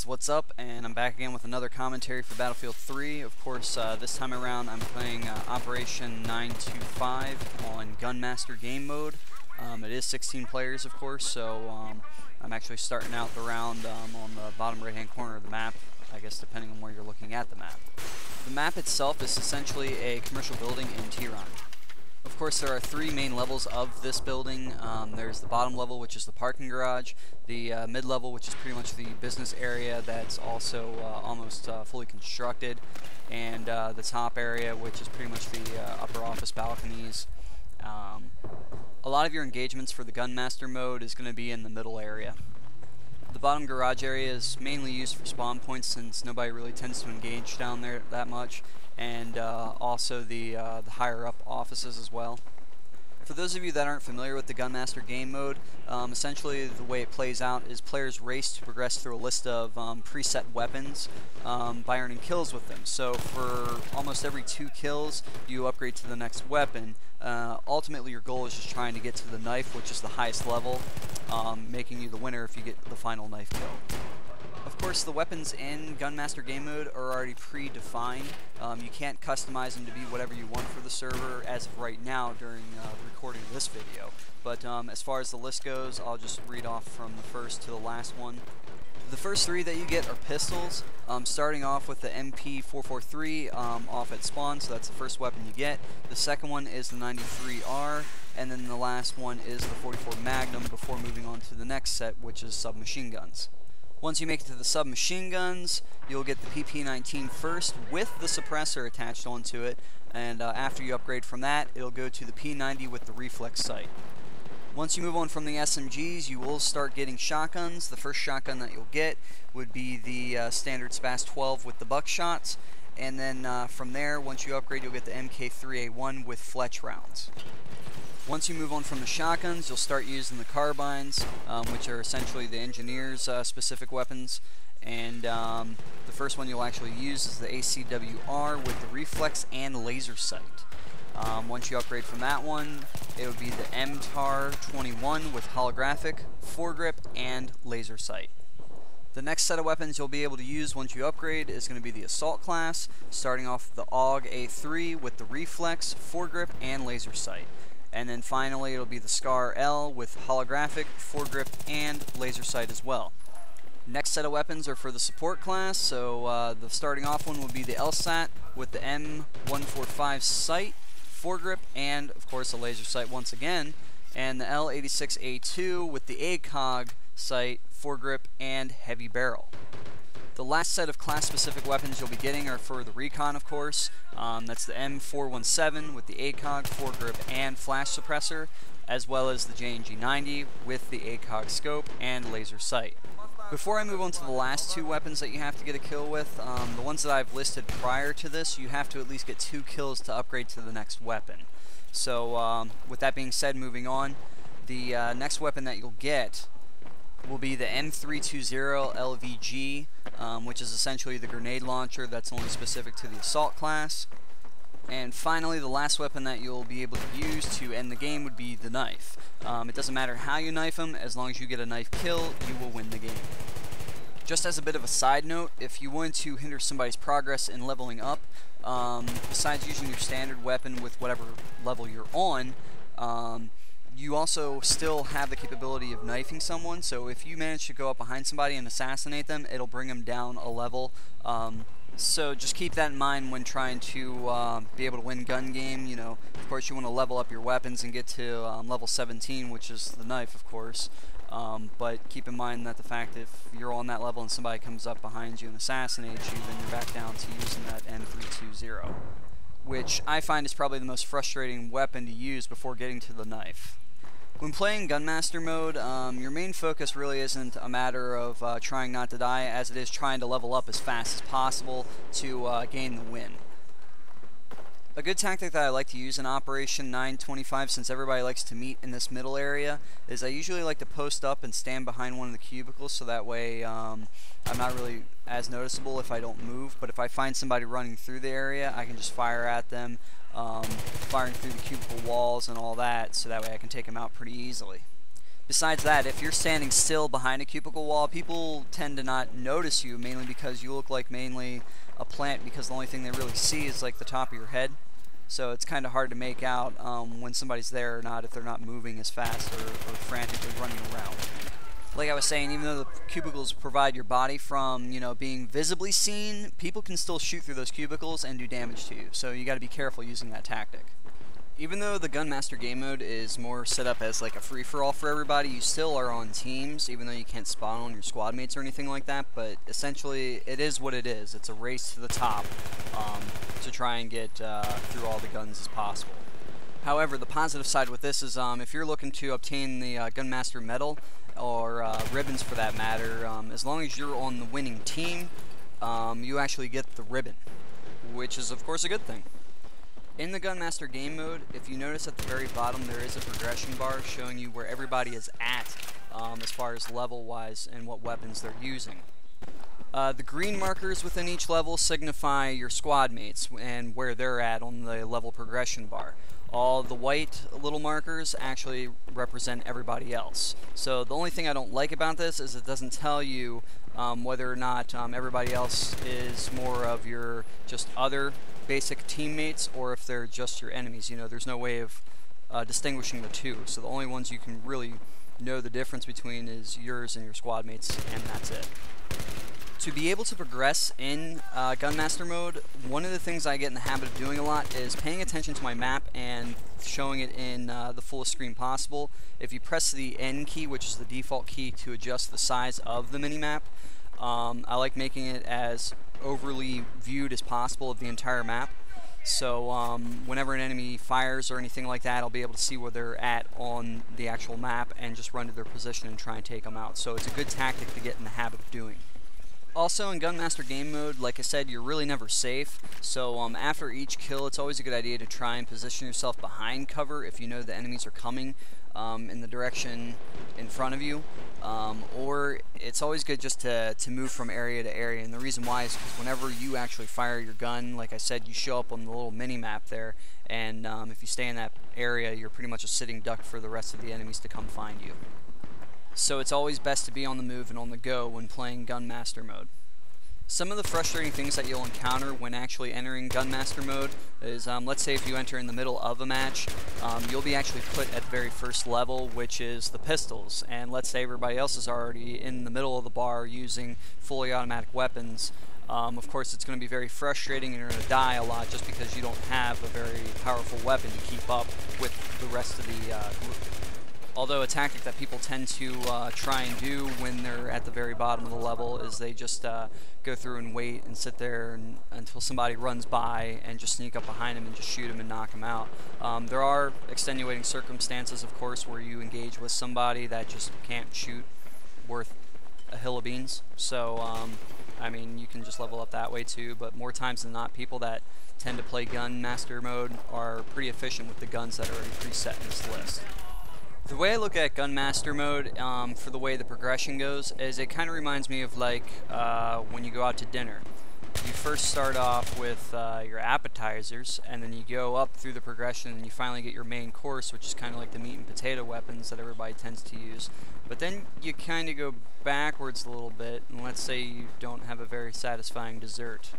guys, what's up? And I'm back again with another commentary for Battlefield 3. Of course, this time around I'm playing Operation 925 on Gunmaster game mode. It is 16 players, of course, so I'm actually starting out the round on the bottom right-hand corner of the map, I guess depending on where you're looking at the map. The map itself is essentially a commercial building in Tehran. Of course, there are three main levels of this building. There's the bottom level, which is the parking garage, the mid-level, which is pretty much the business area that's also almost fully constructed, and the top area, which is pretty much the upper office balconies. A lot of your engagements for the Gunmaster mode is going to be in the middle area. The bottom garage area is mainly used for spawn points since nobody really tends to engage down there that much, and also the higher up offices as well. For those of you that aren't familiar with the Gunmaster game mode, essentially the way it plays out is players race to progress through a list of preset weapons by earning kills with them. So for almost every 2 kills you upgrade to the next weapon. Ultimately your goal is just trying to get to the knife, which is the highest level, making you the winner if you get the final knife kill. Of course, the weapons in Gunmaster game mode are already predefined. You can't customize them to be whatever you want for the server as of right now during the recording of this video. But as far as the list goes, I'll just read off from the first to the last one. The first 3 that you get are pistols, starting off with the MP443 off at spawn, so that's the first weapon you get. The second one is the 93R, and then the last one is the 44 Magnum before moving on to the next set, which is submachine guns. Once you make it to the submachine guns, you'll get the PP19 first with the suppressor attached onto it, and after you upgrade from that, it'll go to the P90 with the reflex sight. Once you move on from the SMGs, you will start getting shotguns. The first shotgun that you'll get would be the standard SPAS 12 with the buckshots, and then from there, once you upgrade, you'll get the MK3A1 with Fletch rounds. Once you move on from the shotguns, you'll start using the carbines, which are essentially the engineer's specific weapons. And the first one you'll actually use is the ACWR with the reflex and laser sight. Once you upgrade from that one, it would be the MTAR-21 with holographic, foregrip, and laser sight. The next set of weapons you'll be able to use once you upgrade is going to be the assault class, starting off with the AUG A3 with the reflex, foregrip, and laser sight. And then finally it'll be the SCAR L with holographic, foregrip, and laser sight as well. Next set of weapons are for the support class, so the starting off one will be the LSAT with the M145 sight, foregrip, and of course a laser sight once again, and the L86A2 with the ACOG sight, foregrip, and heavy barrel. The last set of class-specific weapons you'll be getting are for the recon, of course. That's the M417 with the ACOG, foregrip, and flash suppressor, as well as the JNG90 with the ACOG scope and laser sight. Before I move on to the last 2 weapons that you have to get a kill with, the ones that I've listed prior to this, you have to at least get 2 kills to upgrade to the next weapon. So with that being said, moving on, the next weapon that you'll get will be the M320 LVG, which is essentially the grenade launcher that's only specific to the assault class. And finally, the last weapon that you'll be able to use to end the game would be the knife. It doesn't matter how you knife them, as long as you get a knife kill, you will win the game. Just as a bit of a side note, if you want to hinder somebody's progress in leveling up, besides using your standard weapon with whatever level you're on, you also still have the capability of knifing someone, so if you manage to go up behind somebody and assassinate them, it'll bring them down a level. So just keep that in mind when trying to be able to win gun game. You know, of course you want to level up your weapons and get to level 17, which is the knife, of course. But keep in mind that the fact if you're on that level and somebody comes up behind you and assassinates you, then you're back down to using that M320, which I find is probably the most frustrating weapon to use before getting to the knife. When playing Gunmaster mode, your main focus really isn't a matter of trying not to die, as it is trying to level up as fast as possible to gain the win. A good tactic that I like to use in Operation 925, since everybody likes to meet in this middle area, is I usually like to post up and stand behind one of the cubicles, so that way I'm not really as noticeable if I don't move. But if I find somebody running through the area, I can just fire at them, firing through the cubicle walls and all that, so that way I can take them out pretty easily. Besides that, if you're standing still behind a cubicle wall, people tend to not notice you, mainly because you look like mainly a plant, because the only thing they really see is like the top of your head. So it's kind of hard to make out when somebody's there or not if they're not moving as fast or frantically running around. Like I was saying, even though the cubicles provide your body from, being visibly seen, people can still shoot through those cubicles and do damage to you. So you got to be careful using that tactic. Even though the Gunmaster game mode is more set up as like a free-for-all for everybody, you still are on teams, even though you can't spawn on your squad mates or anything like that. But essentially, it is what it is. It's a race to the top to try and get through all the guns as possible. However, the positive side with this is if you're looking to obtain the Gunmaster medal, or ribbons for that matter, as long as you're on the winning team, you actually get the ribbon, which is of course a good thing. In the Gunmaster game mode, if you notice at the very bottom there is a progression bar showing you where everybody is at as far as level wise and what weapons they're using. The green markers within each level signify your squad mates and where they're at on the level progression bar. All the white little markers actually represent everybody else. So the only thing I don't like about this is it doesn't tell you whether or not everybody else is more of your just other basic teammates or if they're just your enemies. There's no way of distinguishing the two. So the only ones you can really know the difference between is yours and your squad mates, and that's it. To be able to progress in Gunmaster mode, one of the things I get in the habit of doing a lot is paying attention to my map and showing it in the fullest screen possible. If you press the N key, which is the default key to adjust the size of the minimap, I like making it as overly viewed as possible of the entire map. So whenever an enemy fires or anything like that, I'll be able to see where they're at on the actual map and just run to their position and try and take them out. So it's a good tactic to get in the habit of doing. Also, in Gunmaster game mode, like I said, you're really never safe, so after each kill, it's always a good idea to try and position yourself behind cover if you know the enemies are coming in the direction in front of you, or it's always good just to move from area to area, and the reason why is because whenever you actually fire your gun, like I said, you show up on the little mini-map there, and if you stay in that area, you're pretty much a sitting duck for the rest of the enemies to come find you. So it's always best to be on the move and on the go when playing Gunmaster mode. Some of the frustrating things that you'll encounter when actually entering Gunmaster mode is, let's say if you enter in the middle of a match, you'll be actually put at the very first level, which is the pistols. And let's say everybody else is already in the middle of the bar using fully automatic weapons. Of course, it's going to be very frustrating and you're going to die a lot just because you don't have a very powerful weapon to keep up with the rest of the group. Although a tactic that people tend to try and do when they're at the very bottom of the level is they just go through and wait and sit there until somebody runs by and just sneak up behind them and just shoot them and knock them out. There are extenuating circumstances, of course, where you engage with somebody that just can't shoot worth a hill of beans. So, I mean, you can just level up that way too, but more times than not, people that tend to play Gunmaster mode are pretty efficient with the guns that are already preset in this list. The way I look at Gunmaster mode for the way the progression goes is it kind of reminds me of like when you go out to dinner. You first start off with your appetizers, and then you go up through the progression and you finally get your main course, which is kind of like the meat and potato weapons that everybody tends to use. But then you kind of go backwards a little bit, and let's say you don't have a very satisfying dessert.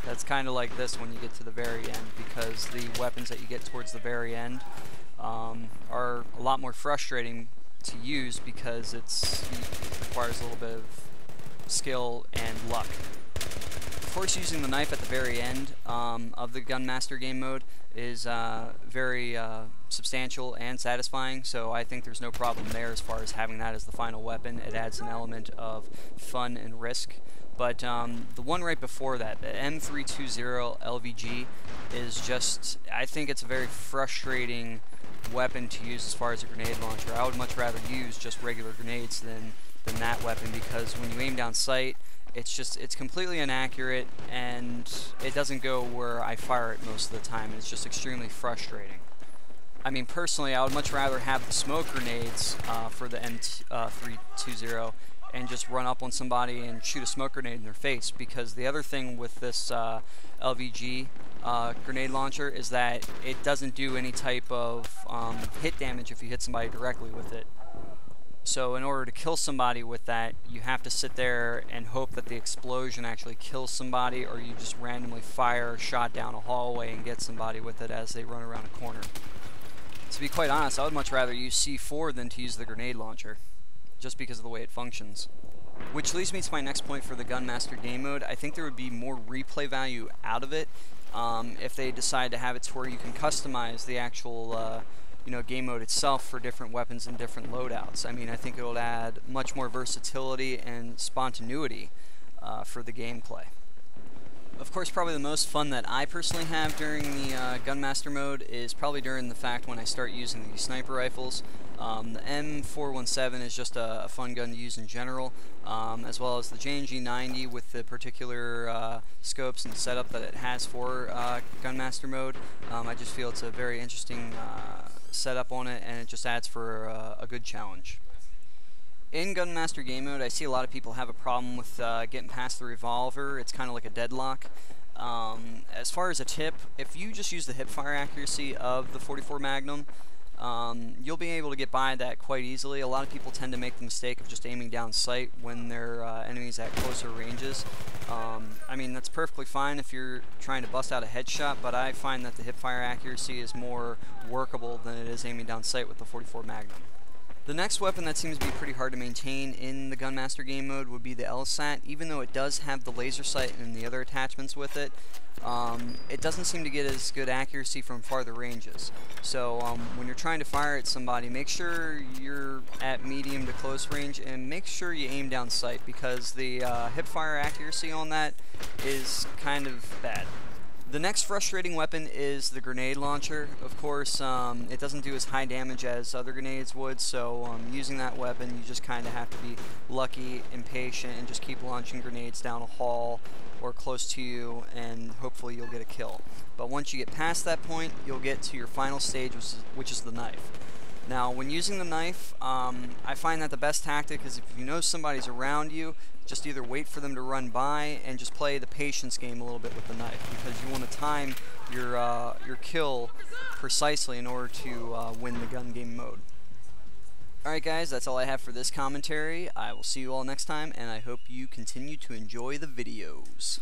That's kind of like this when you get to the very end, because the weapons that you get towards the very end are a lot more frustrating to use because it requires a little bit of skill and luck. Of course, using the knife at the very end of the Gunmaster game mode is very substantial and satisfying, so I think there's no problem there as far as having that as the final weapon. It adds an element of fun and risk. But the one right before that, the M320 LVG, is just, I think it's a very frustrating weapon to use as far as a grenade launcher. I would much rather use just regular grenades than that weapon, because when you aim down sight, it's completely inaccurate and it doesn't go where I fire it most of the time. It's just extremely frustrating. I mean, personally, I would much rather have the smoke grenades for the M320 and just run up on somebody and shoot a smoke grenade in their face, because the other thing with this LVG grenade launcher is that it doesn't do any type of hit damage if you hit somebody directly with it. So in order to kill somebody with that, you have to sit there and hope that the explosion actually kills somebody, or you just randomly fire a shot down a hallway and get somebody with it as they run around a corner. To be quite honest, I would much rather use C4 than to use the grenade launcher, just because of the way it functions. Which leads me to my next point for the Gunmaster game mode. I think there would be more replay value out of it if they decide to have it to where you can customize the actual game mode itself for different weapons and different loadouts. I mean, I think it will add much more versatility and spontaneity for the gameplay. Of course, probably the most fun that I personally have during the Gunmaster mode is probably during the fact when I start using the sniper rifles. The M417 is just a fun gun to use in general, as well as the JNG90 with the particular scopes and setup that it has for Gunmaster mode. I just feel it's a very interesting setup on it, and it just adds for a good challenge. In Gunmaster game mode, I see a lot of people have a problem with getting past the revolver. It's kind of like a deadlock. As far as a tip, if you just use the hipfire accuracy of the 44 Magnum, you'll be able to get by that quite easily. A lot of people tend to make the mistake of just aiming down sight when they're enemies at closer ranges. I mean, that's perfectly fine if you're trying to bust out a headshot, but I find that the hipfire accuracy is more workable than it is aiming down sight with the 44 Magnum. The next weapon that seems to be pretty hard to maintain in the Gunmaster game mode would be the LSAT. Even though it does have the laser sight and the other attachments with it, it doesn't seem to get as good accuracy from farther ranges. So when you're trying to fire at somebody, make sure you're at medium to close range, and make sure you aim down sight, because the hipfire accuracy on that is kind of bad. The next frustrating weapon is the grenade launcher. Of course, it doesn't do as high damage as other grenades would, so using that weapon, you just kind of have to be lucky and patient and just keep launching grenades down a hall or close to you, and hopefully you'll get a kill. But once you get past that point, you'll get to your final stage, which is the knife. Now, when using the knife, I find that the best tactic is if you know somebody's around you, just either wait for them to run by and just play the patience game a little bit with the knife, because you want to time your kill precisely in order to win the gun game mode. Alright guys, that's all I have for this commentary. I will see you all next time, and I hope you continue to enjoy the videos.